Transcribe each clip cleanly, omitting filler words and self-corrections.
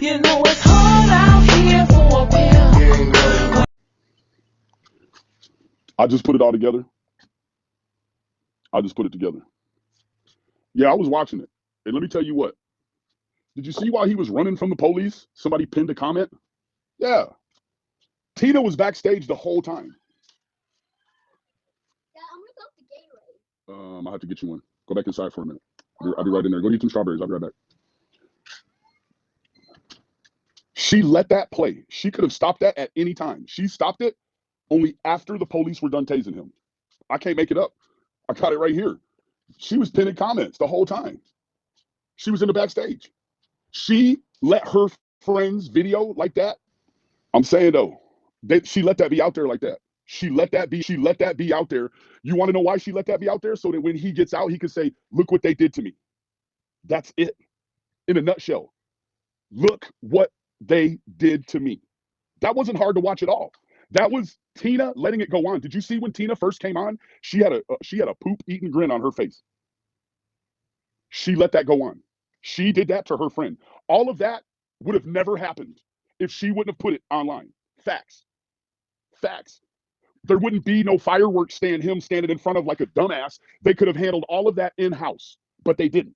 You know it's hard out here for a pill. I just put it all together. I just put it together. Yeah, I was watching it. And let me tell you what. Did you see while he was running from the police, somebody pinned a comment? Yeah. Tina was backstage the whole time. Yeah, I'm gonna go to Gatorade. I have to get you one. Go back inside for a minute. I'll be right in there. Go eat some strawberries. I'll be right back. She let that play. She could have stopped that at any time. She stopped it only after the police were done tasing him. I can't make it up. I got it right here. She was pinning comments the whole time. She was in the backstage. She let her friends video like that. I'm saying though, she let that be out there like that. She let that be out there. You want to know why she let that be out there? So that when he gets out, he can say, look what they did to me. That's it. In a nutshell. Look what they did to me. That wasn't hard to watch at all. That was Tina letting it go on. Did you see when Tina first came on? She had a poop eating grin on her face. She let that go on. She did that to her friend. All of that would have never happened if she wouldn't have put it online. Facts. Facts. There wouldn't be no fireworks him standing in front of like a dumbass. They could have handled all of that in-house, but they didn't.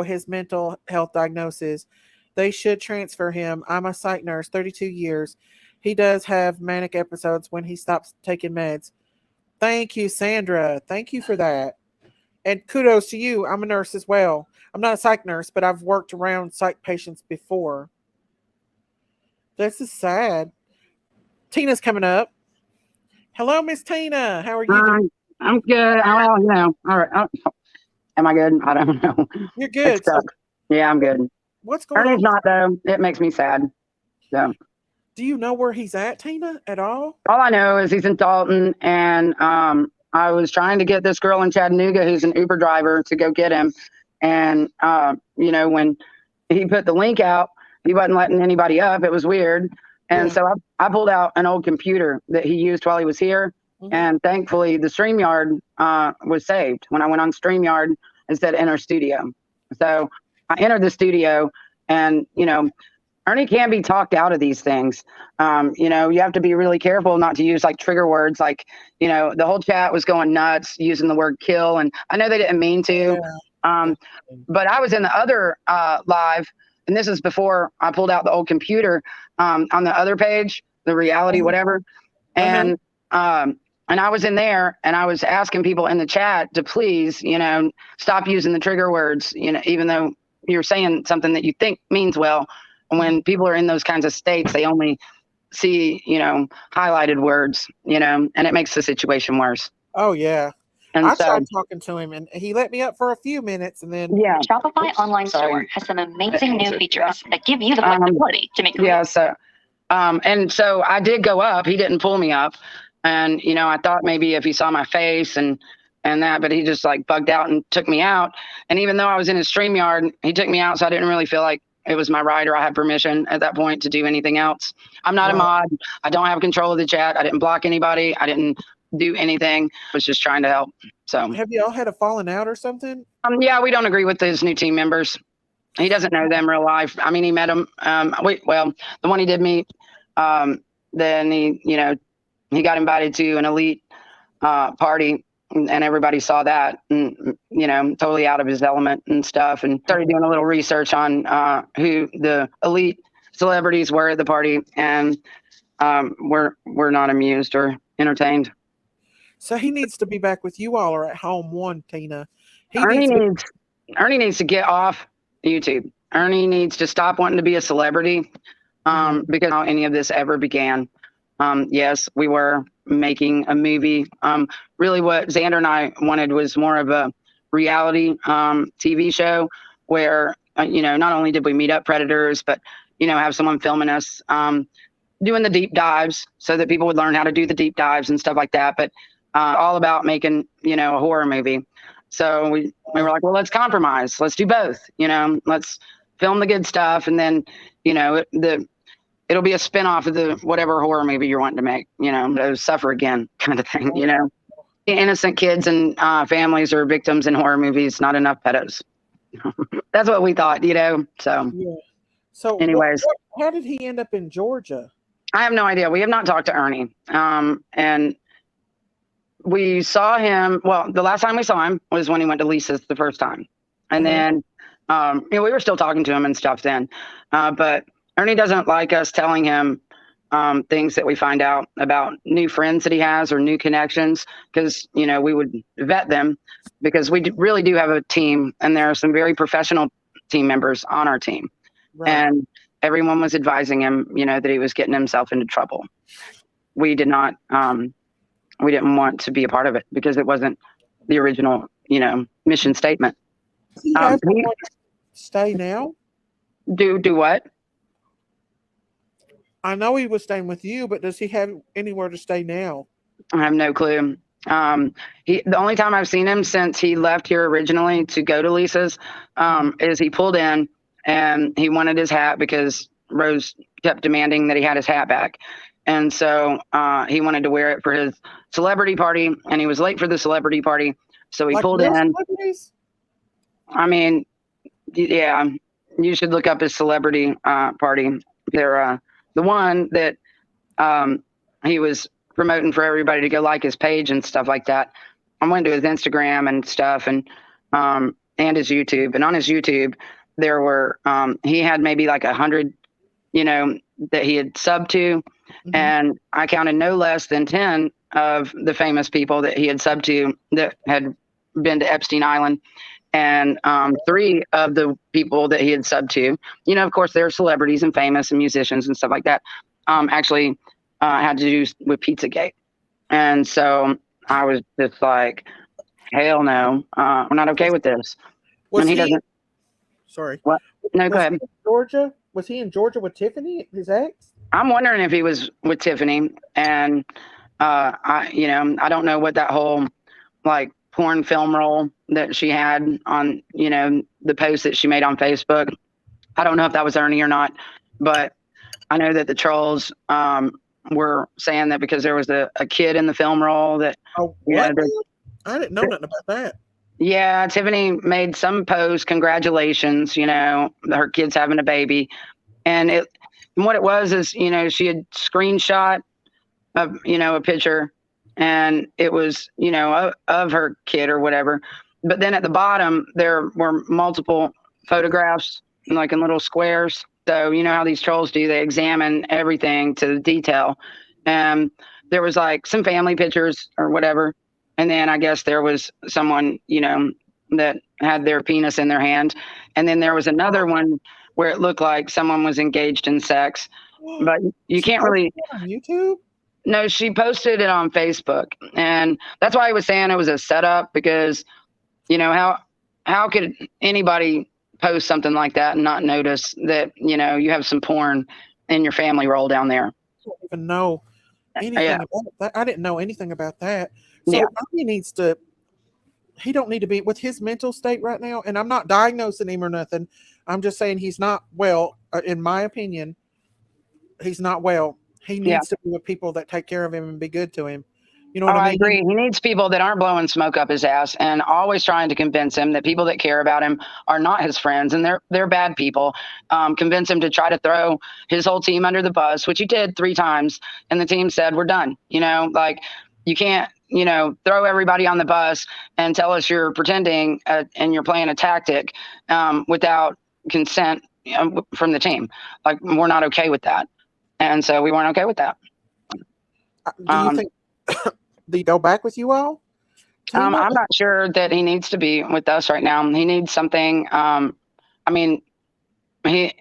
His mental health diagnosis. They should transfer him. I'm a psych nurse, 32 years. He does have manic episodes when he stops taking meds. Thank you, Sandra. Thank you for that. And kudos to you. I'm a nurse as well. I'm not a psych nurse, but I've worked around psych patients before. This is sad. Tina's coming up. Hello, Miss Tina. How are you doing? I'm good. Well, you know, all right. Am I good? I don't know. You're good. So yeah, I'm good. what's going Ernie's on? not though. It makes me sad. So. Do you know where he's at, Tina, at all? All I know is he's in Dalton, and I was trying to get this girl in Chattanooga who's an Uber driver to go get him. And, you know, when he put the link out, he wasn't letting anybody up. It was weird. And so I pulled out an old computer that he used while he was here. Mm-hmm. And thankfully, the StreamYard was saved. When I went on StreamYard, it said enter studio. So I entered the studio, and, you know, Ernie can be talked out of these things. You know, you have to be really careful not to use like trigger words. Like, you know, the whole chat was going nuts using the word kill. And I know they didn't mean to. But I was in the other live, and this is before I pulled out the old computer on the other page, the reality, whatever. And I was in there, and I was asking people in the chat to please, you know, stop using the trigger words, you know, even though you're saying something that you think means well. When people are in those kinds of states, they only see, you know, highlighted words, you know, and it makes the situation worse. Oh, yeah. And I tried talking to him, and he let me up for a few minutes, and then Shopify online store has some amazing new features that give you the flexibility to make. And so I did go up. He didn't pull me up, and you know, I thought maybe if he saw my face and that, but he just like bugged out and took me out. And even though I was in his StreamYard, he took me out, so I didn't really feel like it was my right or I had permission at that point to do anything else. I'm not a mod. I don't have control of the chat. I didn't block anybody. I didn't do anything. I was just trying to help. So have you all had a falling out or something? Yeah, we don't agree with his new team members. He doesn't know them real life. I mean, he met them. The one he did meet, then he, you know, he got invited to an elite party, and everybody saw that, and, you know, totally out of his element and stuff, and started doing a little research on who the elite celebrities were at the party, and we're not amused or entertained. So he needs to be back with you all or at home one, Tina. Ernie needs to get off YouTube. Ernie needs to stop wanting to be a celebrity because how any of this ever began. Yes, we were making a movie. Really what Xander and I wanted was more of a reality TV show where, you know, not only did we meet up predators, but, you know, have someone filming us doing the deep dives so that people would learn how to do the deep dives and stuff like that. But all about making, you know, a horror movie. So we were like, well, let's compromise. Let's do both. Let's film the good stuff, and then it'll be a spinoff of the whatever horror movie you're wanting to make. Those Suffer Again kind of thing. Innocent kids and families are victims in horror movies. Not enough pedos. That's what we thought. So. Yeah. So, anyways, how did he end up in Georgia? I have no idea. We have not talked to Ernie. And we saw him. Well, the last time we saw him was when he went to Lisa's the first time. And then, we were still talking to him and stuff then. But Ernie doesn't like us telling him things that we find out about new friends that he has or new connections, because, we would vet them, because we really do have a team, and there are some very professional team members on our team. Right. And everyone was advising him, that he was getting himself into trouble. We did not, we didn't want to be a part of it, because it wasn't the original, mission statement. Does he have somewhere to stay now? Do what? I know he was staying with you, but does he have anywhere to stay now? I have no clue. The only time I've seen him since he left here originally to go to Lisa's, is he pulled in and he wanted his hat, because Rose kept demanding that he had his hat back. And so he wanted to wear it for his celebrity party, and he was late for the celebrity party. So he pulled in. I mean, yeah, you should look up his celebrity party. They're the one that he was promoting for everybody to go like his page and stuff like that. I went to his Instagram and stuff, and his YouTube. And on his YouTube, there were he had maybe like 100, that he had subbed to. Mm-hmm. And I counted no less than 10 of the famous people that he had subbed to that had been to Epstein Island. And 3 of the people that he had subbed to, of course, they're celebrities and famous and musicians and stuff like that, actually had to do with Pizzagate. And so I was just like, hell no, we're not okay with this. Was he doesn't. Sorry. What? No, go ahead. Georgia? Was he in Georgia with Tiffany, his ex? I'm wondering if he was with Tiffany. And, I don't know what that whole, like, porn film roll that she had on, the post that she made on Facebook. I don't know if that was Ernie or not, but I know that the trolls were saying that because there was a kid in the film roll that. Oh, what? I didn't know nothing about that. Yeah, Tiffany made some post, congratulations, her kid's having a baby. And what it was is, she had screenshot a picture, and it was, of her kid or whatever. But then at the bottom, there were multiple photographs, like in little squares. So, how these trolls do, they examine everything to the detail. And there was like some family pictures or whatever. And then I guess there was someone, that had their penis in their hand. And then there was another one where it looked like someone was engaged in sex. But you can't really. On YouTube? No, she posted it on Facebook. And that's why I was saying it was a setup, because, how could anybody post something like that and not notice that, you have some porn in your family roll down there? I don't even know anything about that. I didn't know anything about that. So he don't need to be with his mental state right now. And I'm not diagnosing him or nothing. I'm just saying he's not well. In my opinion, he's not well. He needs to be with people that take care of him and be good to him. You know what I mean? I agree. He needs people that aren't blowing smoke up his ass and always trying to convince him that people that care about him are not his friends and they're bad people. Convince him to try to throw his whole team under the bus, which he did 3 times. And the team said, we're done. You can't, throw everybody on the bus and tell us you're pretending and you're playing a tactic without consent from the team. Like, we're not okay with that. And so we weren't okay with that. Do you think did he go back with you all? I'm not sure that he needs to be with us right now. He needs something. We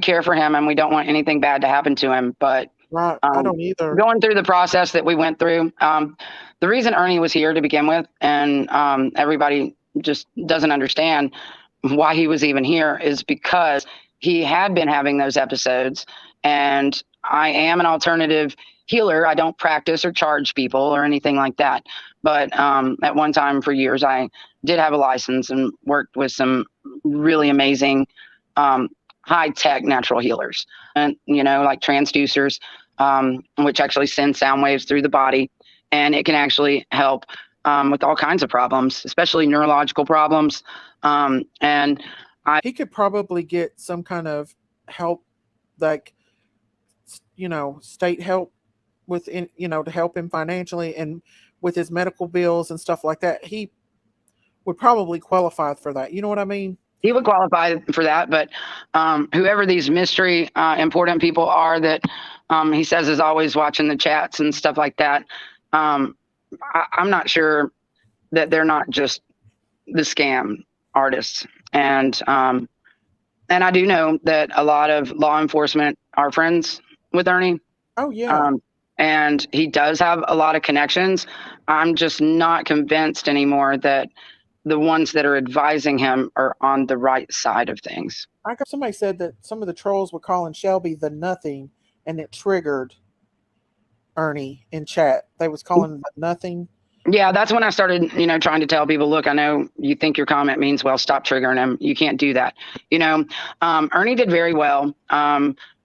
care for him and we don't want anything bad to happen to him. But right. I don't either. Going through the process that we went through, the reason Ernie was here to begin with, and everybody just doesn't understand why he was even here, is because he had been having those episodes. And I am an alternative healer. I don't practice or charge people or anything like that. But at one time for years, I did have a license and worked with some really amazing high-tech natural healers, and like transducers, which actually send sound waves through the body, and it can actually help with all kinds of problems, especially neurological problems. And he could probably get some kind of help, like state help within, to help him financially and with his medical bills and stuff like that. He would probably qualify for that. You know what I mean? He would qualify for that, but whoever these mystery important people are that he says is always watching the chats and stuff like that, I'm not sure that they're not just the scam artists. And I do know that a lot of law enforcement are friends with Ernie. Oh, yeah. And he does have a lot of connections. I'm just not convinced anymore that the ones that are advising him are on the right side of things. Somebody said that some of the trolls were calling Shelby the nothing, and it triggered Ernie in chat. They was calling him the nothing. Yeah, that's when I started, trying to tell people, look, I know you think your comment means well, stop triggering him. You can't do that. Ernie did very well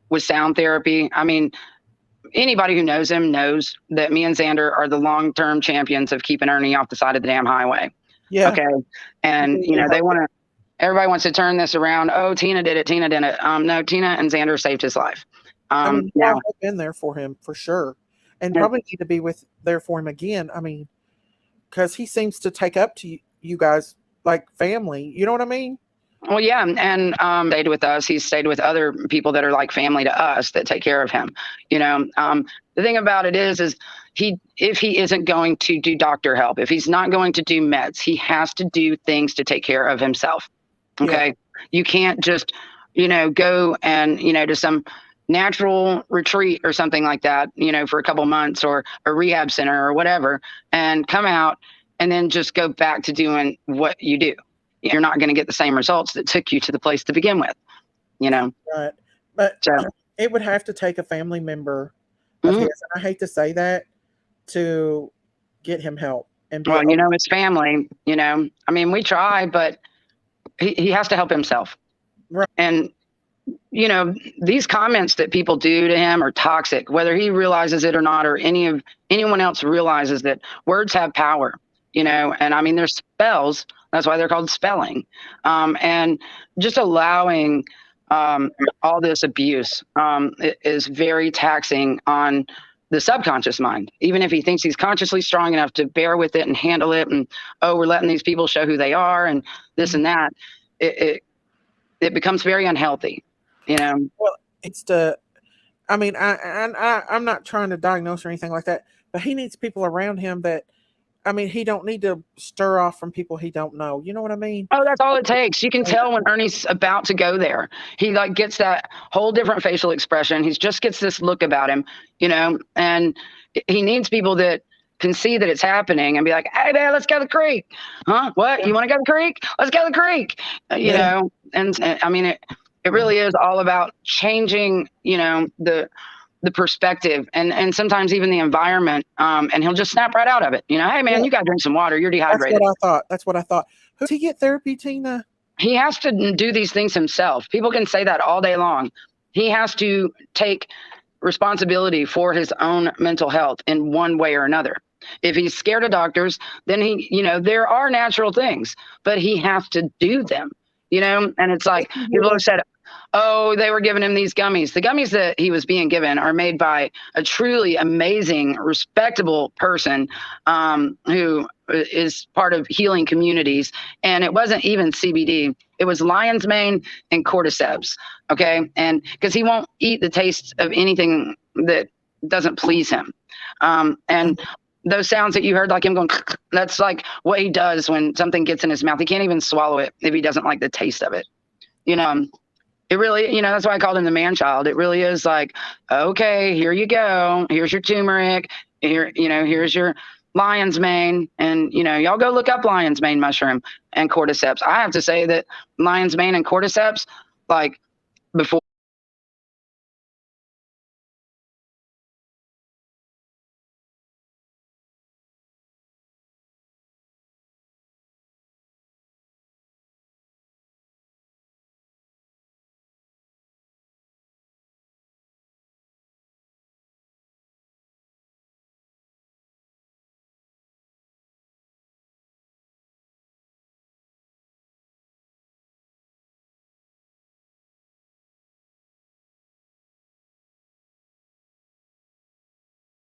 with sound therapy. I mean, anybody who knows him knows that me and Xander are the long-term champions of keeping Ernie off the side of the damn highway. Yeah. Okay. And, everybody wants to turn this around. Oh, Tina did it. Tina did it. No, Tina and Xander saved his life. Now, I've been there for him for sure. And probably need to be there for him again. I mean, because he seems to take up to you guys like family. You know what I mean? Well, yeah. And stayed with us. He's stayed with other people that are like family to us that take care of him. The thing about it is if he isn't going to do doctor help, if he's not going to do meds, he has to do things to take care of himself. Okay. Yeah. You can't just, go and, to some natural retreat or something like that, for a couple months or a rehab center or whatever, and come out and then just go back to doing what you do. You're not going to get the same results that took you to the place to begin with, Right. But it would have to take a family member of his, and I hate to say that, to get him help. And well, it's family, I mean, we try, but he has to help himself. Right. And, these comments that people do to him are toxic, whether he realizes it or not, or anyone else realizes that words have power, and I mean, there's spells. That's why they're called spelling. And just allowing all this abuse is very taxing on the subconscious mind, even if he thinks he's consciously strong enough to bear with it and handle it. And, we're letting these people show who they are and this and that. It becomes very unhealthy, Well, I'm not trying to diagnose or anything like that, but he needs people around him that, he don't need to stir off from people he don't know. You know what I mean? Oh, that's all it takes. You can tell when Ernie's about to go there. He gets that whole different facial expression. He just gets this look about him, and he needs people that can see that it's happening and be like, hey man, let's go to the creek. Huh? What? You want to go to the creek? Let's go to the creek. And I mean, it really is all about changing, the perspective and sometimes even the environment. And he'll just snap right out of it. Hey man, you got to drink some water. You're dehydrated. That's what I thought. Who to get therapy, Tina? He has to do these things himself. People can say that all day long. He has to take responsibility for his own mental health in one way or another. If he's scared of doctors, then there are natural things, but he has to do them, and it's like people have said, oh, they were giving him these gummies. The gummies that he was being given are made by a truly amazing, respectable person who is part of healing communities. And it wasn't even CBD. It was lion's mane and cordyceps. Okay. And because he won't eat the taste of anything that doesn't please him. And those sounds that you heard, like him going, that's like what he does when something gets in his mouth. He can't even swallow it if he doesn't like the taste of it. It really, that's why I called him the man child. It really is like, okay, here you go. Here's your turmeric. Here's your lion's mane. And, y'all go look up lion's mane mushroom and cordyceps. I have to say that lion's mane and cordyceps, like before